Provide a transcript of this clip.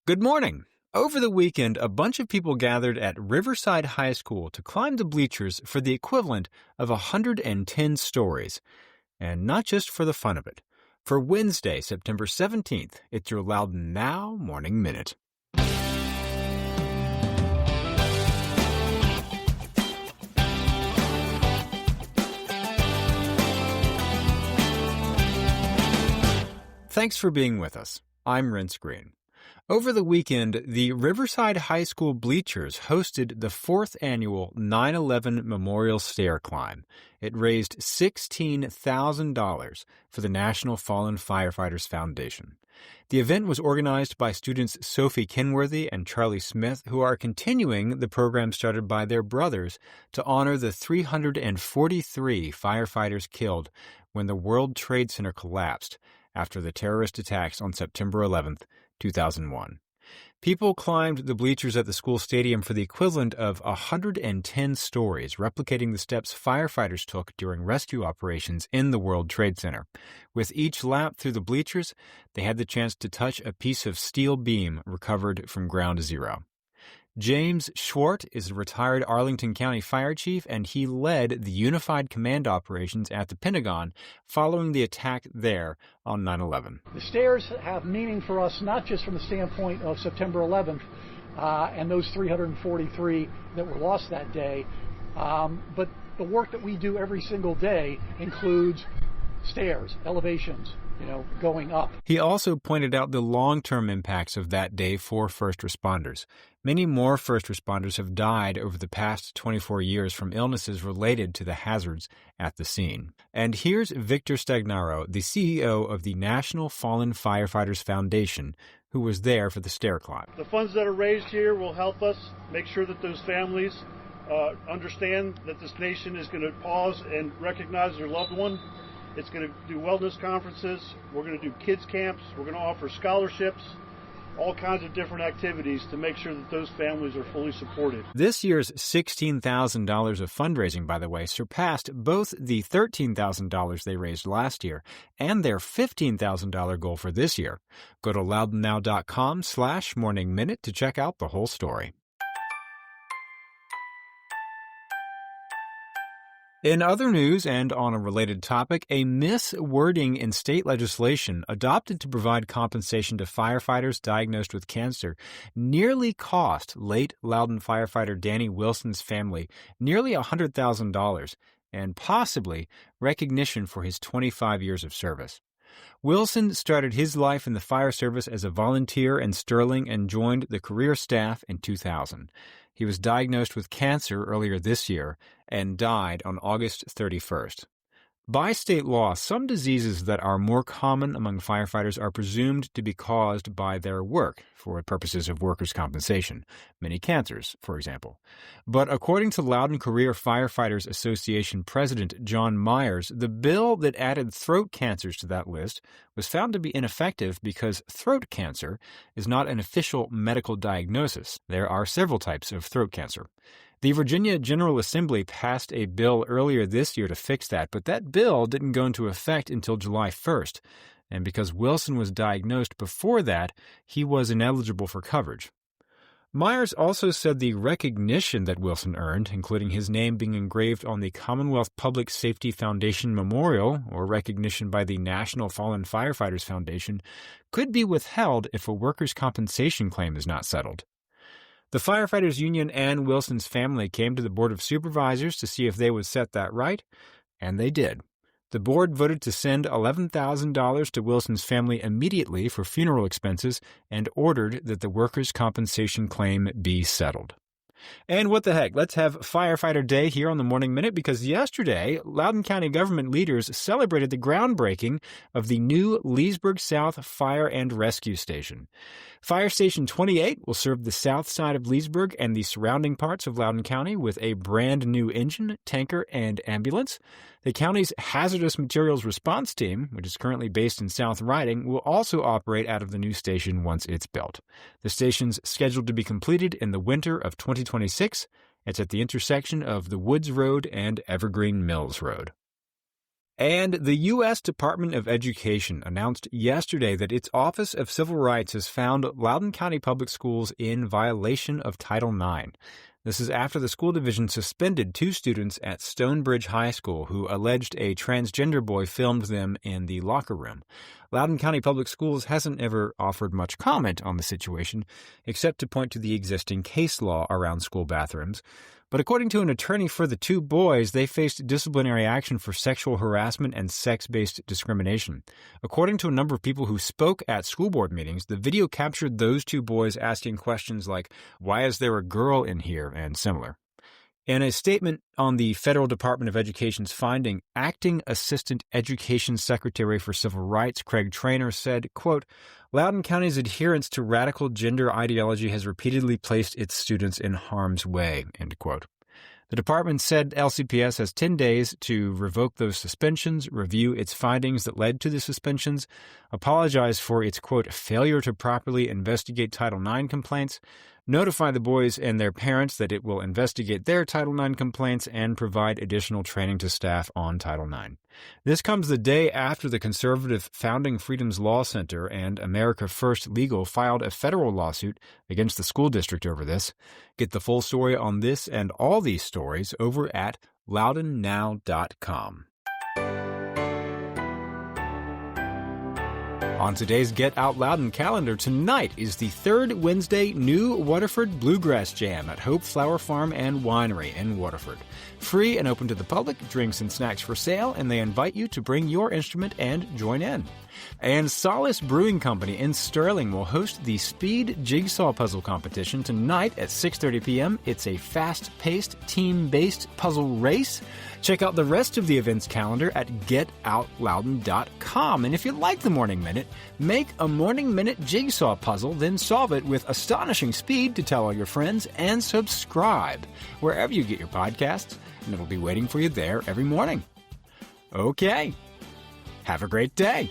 Good morning. Over the weekend, a bunch of people gathered at Riverside High School to climb the bleachers for the equivalent of 110 stories. And not just for the fun of it. For Wednesday, September 17th, it's your Loudoun Now Morning Minute. Thanks for being with us. I'm Rence Green. Over the weekend, the Riverside High School bleachers hosted the 4th annual 9/11 Memorial Stair Climb. It raised $16,000 for the National Fallen Firefighters Foundation. The event was organized by students Sophie Kenworthy and Charlie Smith, who are continuing the program started by their brothers to honor the 343 firefighters killed when the World Trade Center collapsed after the terrorist attacks on September 11th, 2001. People climbed the bleachers at the school stadium for the equivalent of 110 stories, replicating the steps firefighters took during rescue operations in the World Trade Center. With each lap through the bleachers, they had the chance to touch a piece of steel beam recovered from ground zero. James Schwartz is a retired Arlington County fire chief, and he led the unified command operations at the Pentagon following the attack there on 9/11. The stairs have meaning for us, not just from the standpoint of September 11th and those 343 that were lost that day, but the work that we do every single day includes stairs, elevations, going up. He also pointed out the long-term impacts of that day for first responders. Many more first responders have died over the past 24 years from illnesses related to the hazards at the scene. And here's Victor Stagnaro, the CEO of the National Fallen Firefighters Foundation, who was there for the stair climb. The funds that are raised here will help us make sure that those families understand that this nation is going to pause and recognize their loved one. It's going to do wellness conferences. We're going to do kids camps. We're going to offer scholarships, all kinds of different activities to make sure that those families are fully supported. This year's $16,000 of fundraising, by the way, surpassed both the $13,000 they raised last year and their $15,000 goal for this year. Go to loudounnow.com/morningminute to check out the whole story. In other news and on a related topic, a miswording in state legislation adopted to provide compensation to firefighters diagnosed with cancer nearly cost late Loudoun firefighter Danny Wilson's family nearly $100,000 and possibly recognition for his 25 years of service. Wilson started his life in the fire service as a volunteer in Sterling and joined the career staff in 2000. He was diagnosed with cancer earlier this year and died on August 31st. By state law, some diseases that are more common among firefighters are presumed to be caused by their work for purposes of workers' compensation, many cancers, for example. But according to Loudoun Career Firefighters Association President John Myers, the bill that added throat cancers to that list was found to be ineffective because throat cancer is not an official medical diagnosis. There are several types of throat cancer. The Virginia General Assembly passed a bill earlier this year to fix that, but that bill didn't go into effect until July 1st. And because Wilson was diagnosed before that, he was ineligible for coverage. Myers also said the recognition that Wilson earned, including his name being engraved on the Commonwealth Public Safety Foundation Memorial, or recognition by the National Fallen Firefighters Foundation, could be withheld if a workers' compensation claim is not settled. The Firefighters Union and Wilson's family came to the Board of Supervisors to see if they would set that right, and they did. The board voted to send $11,000 to Wilson's family immediately for funeral expenses and ordered that the workers' compensation claim be settled. And what the heck, let's have Firefighter Day here on the Morning Minute because yesterday, Loudoun County government leaders celebrated the groundbreaking of the new Leesburg South Fire and Rescue Station. Fire Station 28 will serve the south side of Leesburg and the surrounding parts of Loudoun County with a brand new engine, tanker, and ambulance. The county's Hazardous Materials Response Team, which is currently based in South Riding, will also operate out of the new station once it's built. The station's scheduled to be completed in the winter of 2026. It's at the intersection of the Woods Road and Evergreen Mills Road. And the U.S. Department of Education announced yesterday that its Office of Civil Rights has found Loudoun County Public Schools in violation of Title IX. This is after the school division suspended 2 students at Stonebridge High School who alleged a transgender boy filmed them in the locker room. Loudoun County Public Schools hasn't ever offered much comment on the situation, except to point to the existing case law around school bathrooms. But according to an attorney for the 2 boys, they faced disciplinary action for sexual harassment and sex-based discrimination. According to a number of people who spoke at school board meetings, the video captured those 2 boys asking questions like, "Why is there a girl in here?" and similar. In a statement on the Federal Department of Education's finding, Acting Assistant Education Secretary for Civil Rights Craig Traynor said, quote, "Loudoun County's adherence to radical gender ideology has repeatedly placed its students in harm's way," end quote. The department said LCPS has 10 days to revoke those suspensions, review its findings that led to the suspensions, apologize for its, quote, "failure to properly investigate Title IX complaints," notify the boys and their parents that it will investigate their Title IX complaints, and provide additional training to staff on Title IX. This comes the day after the conservative Founding Freedoms Law Center and America First Legal filed a federal lawsuit against the school district over this. Get the full story on this and all these stories over at loudounnow.com. On today's Get Out Loudoun calendar, tonight is the 3rd Wednesday New Waterford Bluegrass Jam at Hope Flower Farm and Winery in Waterford. Free and open to the public, drinks and snacks for sale, and they invite you to bring your instrument and join in. And Solace Brewing Company in Sterling will host the Speed Jigsaw Puzzle Competition tonight at 6:30 p.m. It's a fast-paced, team-based puzzle race. Check out the rest of the events calendar at getoutloudon.com. And if you like the Morning Minute, make a Morning Minute jigsaw puzzle, then solve it with astonishing speed to tell all your friends, and subscribe wherever you get your podcasts, and it'll be waiting for you there every morning. Okay, have a great day.